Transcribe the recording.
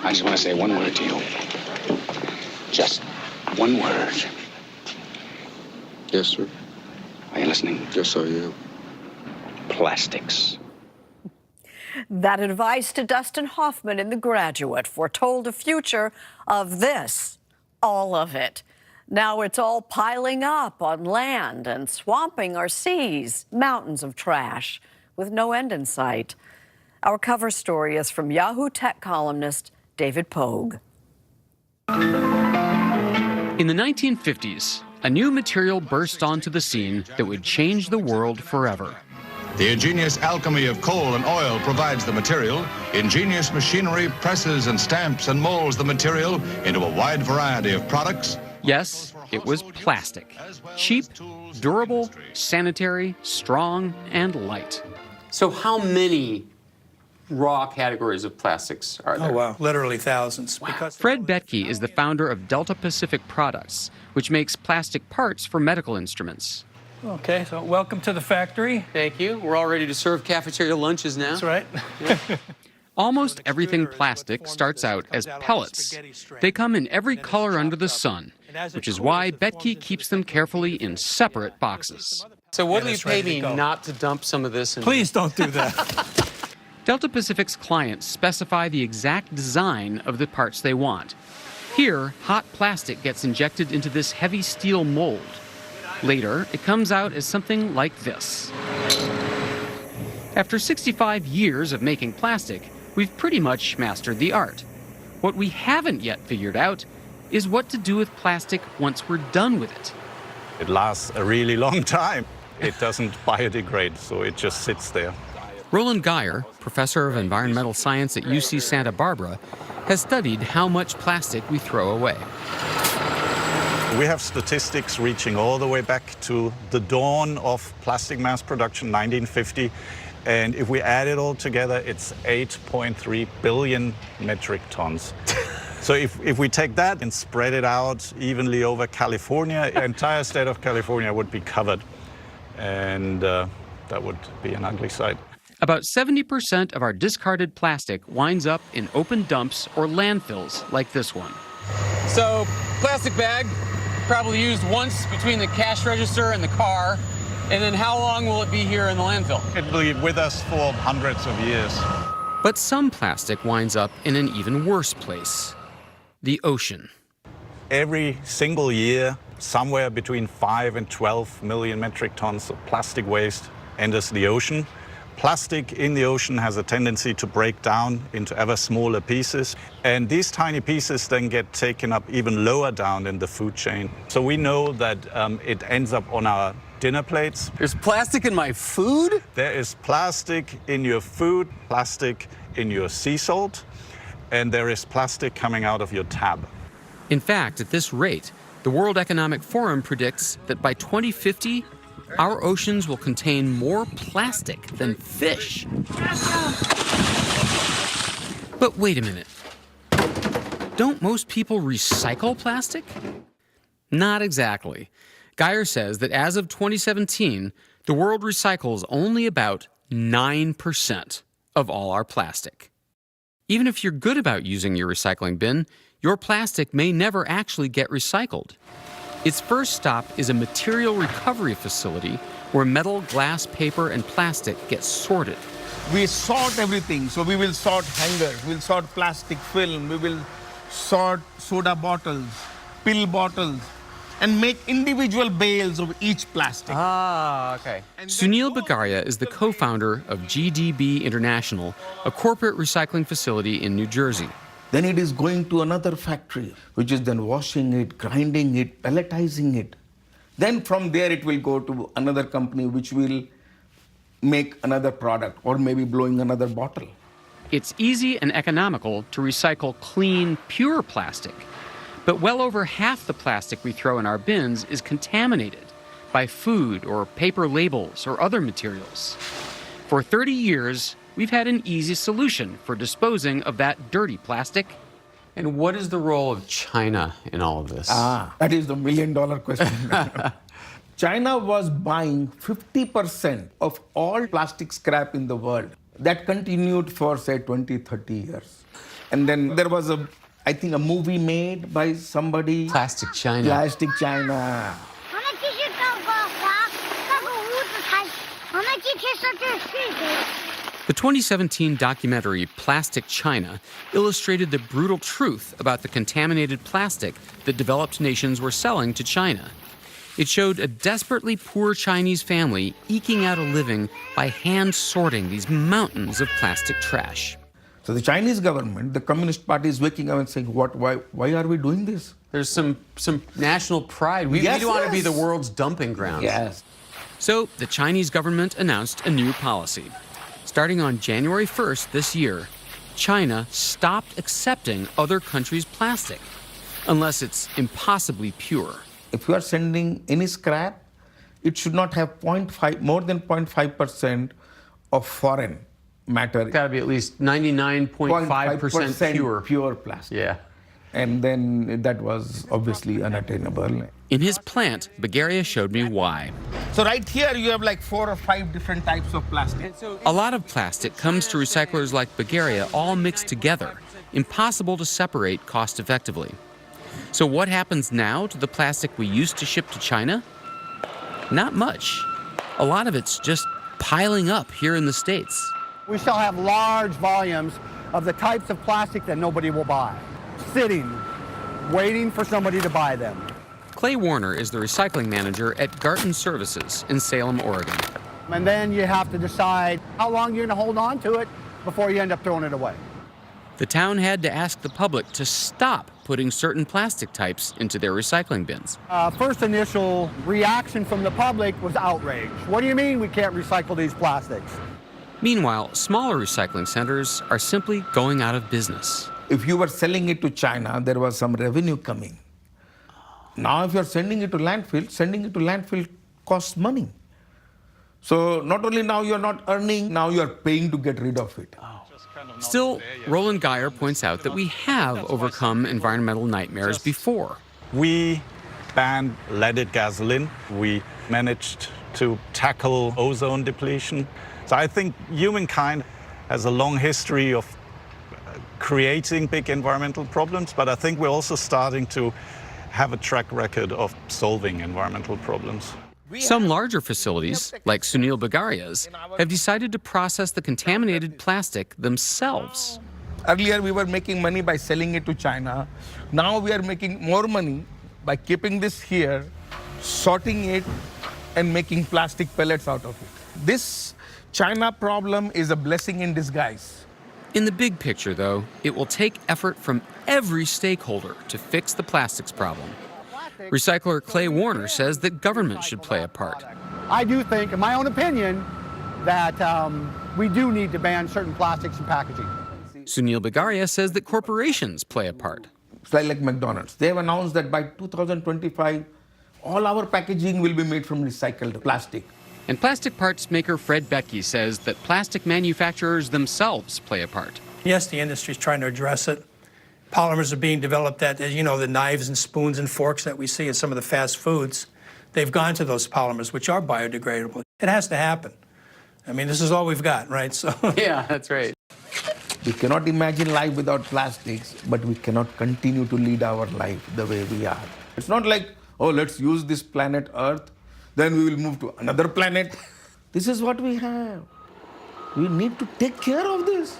I just want to say one word to you. Just one word. Yes, sir. Are you listening? Yes, I am. Plastics. That advice to Dustin Hoffman in The Graduate foretold a future of this, all of it. Now it's all piling up on land and swamping our seas, mountains of trash with no end in sight. Our cover story is from Yahoo Tech columnist David Pogue. In the 1950s, a new material burst onto the scene that would change the world forever. The ingenious alchemy of coal and oil provides the material. Ingenious machinery presses and stamps and molds the material into a wide variety of products. Yes, it was plastic. Cheap, durable, sanitary, strong, and light. So how many raw categories of plastics are there? Oh, wow. Literally thousands. Wow. Fred Betke is the founder of Delta Pacific Products, which makes plastic parts for medical instruments. Okay, so welcome to the factory. Thank you. We're all ready to serve cafeteria lunches now. That's right. Almost everything plastic starts out as pellets. They come in every color under the sun, which is why Betke keeps them carefully in separate boxes. So what will you pay me not to dump some of this in? Please don't do that. Delta Pacific's clients specify the exact design of the parts they want. Here, hot plastic gets injected into this heavy steel mold. Later, it comes out as something like this. After 65 years of making plastic, we've pretty much mastered the art. What we haven't yet figured out is what to do with plastic once we're done with it. It lasts a really long time. It doesn't biodegrade, so it just sits there. Roland Geyer, professor of environmental science at UC Santa Barbara, has studied how much plastic we throw away. We have statistics reaching all the way back to the dawn of plastic mass production, 1950. And if we add it all together, it's 8.3 billion metric tons. So if we take that and spread it out evenly over California, the entire state of California would be covered. And that would be an ugly sight. About 70% of our discarded plastic winds up in open dumps or landfills like this one. So, plastic bag, probably used once between the cash register and the car. And then how long will it be here in the landfill? It will be with us for hundreds of years. But some plastic winds up in an even worse place, the ocean. Every single year, somewhere between 5 and 12 million metric tons of plastic waste enters the ocean. Plastic in the ocean has a tendency to break down into ever smaller pieces, and these tiny pieces then get taken up even lower down in the food chain. So we know that it ends up on our dinner plates. There's plastic in my food? There is plastic in your food, plastic in your sea salt, and there is plastic coming out of your tab. In fact, at this rate, the World Economic Forum predicts that by 2050, our oceans will contain more plastic than fish. But wait a minute. Don't most people recycle plastic? Not exactly. Geyer says that as of 2017, the world recycles only about 9% of all our plastic. Even if you're good about using your recycling bin, your plastic may never actually get recycled. Its first stop is a material recovery facility where metal, glass, paper, and plastic get sorted. We sort everything. So we will sort hangers, we'll sort plastic film, we will sort soda bottles, pill bottles, and make individual bales of each plastic. Ah, okay. Sunil Bagaria is the co-founder of GDB International, a corporate recycling facility in New Jersey. Then it is going to another factory, which is then washing it, grinding it, pelletizing it. Then from there it will go to another company which will make another product or maybe blowing another bottle. It's easy and economical to recycle clean, pure plastic. But well over half the plastic we throw in our bins is contaminated by food or paper labels or other materials. For 30 years, we've had an easy solution for disposing of that dirty plastic. And what is the role of China in all of this? That is the million-dollar question. China was buying 50% of all plastic scrap in the world. That continued for, say, 20, 30 years. And then there was I think a movie made by somebody. Plastic China. Plastic China. 我们继续找个花，那个屋子才。我们今天上这睡的。 The 2017 documentary Plastic China illustrated the brutal truth about the contaminated plastic that developed nations were selling to China. It showed a desperately poor Chinese family eking out a living by hand sorting these mountains of plastic trash. So the Chinese government, the Communist Party is waking up and saying, why are we doing this? There's some national pride. We Yes, want to be yes. the world's dumping ground. Yes. So the Chinese government announced a new policy. Starting on January 1st this year, China stopped accepting other countries' plastic, unless it's impossibly pure. If you are sending any scrap, it should not have more than 0.5% of foreign matter. Got to be at least 99.5% pure. Pure plastic. Yeah. And then that was obviously unattainable. In his plant, Bagaria showed me why. So right here you have like 4 or 5 different types of plastic. A lot of plastic comes to recyclers like Bagaria all mixed together, impossible to separate cost effectively. So what happens now to the plastic we used to ship to China? Not much. A lot of it's just piling up here in the States. We still have large volumes of the types of plastic that nobody will buy, sitting, waiting for somebody to buy them. Clay Warner is the recycling manager at Garton Services in Salem, Oregon. And then you have to decide how long you're going to hold on to it before you end up throwing it away. The town had to ask the public to stop putting certain plastic types into their recycling bins. First initial reaction from the public was outrage. What do you mean we can't recycle these plastics? Meanwhile, smaller recycling centers are simply going out of business. If you were selling it to China, there was some revenue coming. Now if you're sending it to landfill costs money. So not only now you're not earning, now you're paying to get rid of it. Still, Roland Geyer points out that we have overcome environmental nightmares before. We banned leaded gasoline. We managed to tackle ozone depletion. So I think humankind has a long history of creating big environmental problems, but I think we're also starting to have a track record of solving environmental problems. Some larger facilities, like Sunil Bagaria's, have decided to process the contaminated plastic themselves. Earlier we were making money by selling it to China. Now we are making more money by keeping this here, sorting it, and making plastic pellets out of it. This China problem is a blessing in disguise. In the big picture, though, it will take effort from every stakeholder to fix the plastics problem. Recycler Clay Warner says that government should play a part. I do think, in my own opinion, that we do need to ban certain plastics and packaging. Sunil Bagaria says that corporations play a part. It's like McDonald's. They have announced that by 2025, all our packaging will be made from recycled plastic. And plastic parts maker Fred Becky says that plastic manufacturers themselves play a part. Yes, the industry is trying to address it. Polymers are being developed that, you know, the knives and spoons and forks that we see in some of the fast foods, they've gone to those polymers, which are biodegradable. It has to happen. I mean, this is all we've got, right? So Yeah, that's right. We cannot imagine life without plastics, but we cannot continue to lead our life the way we are. It's not like, oh, let's use this planet Earth, then we will move to another planet. This is what we have. We need to take care of this.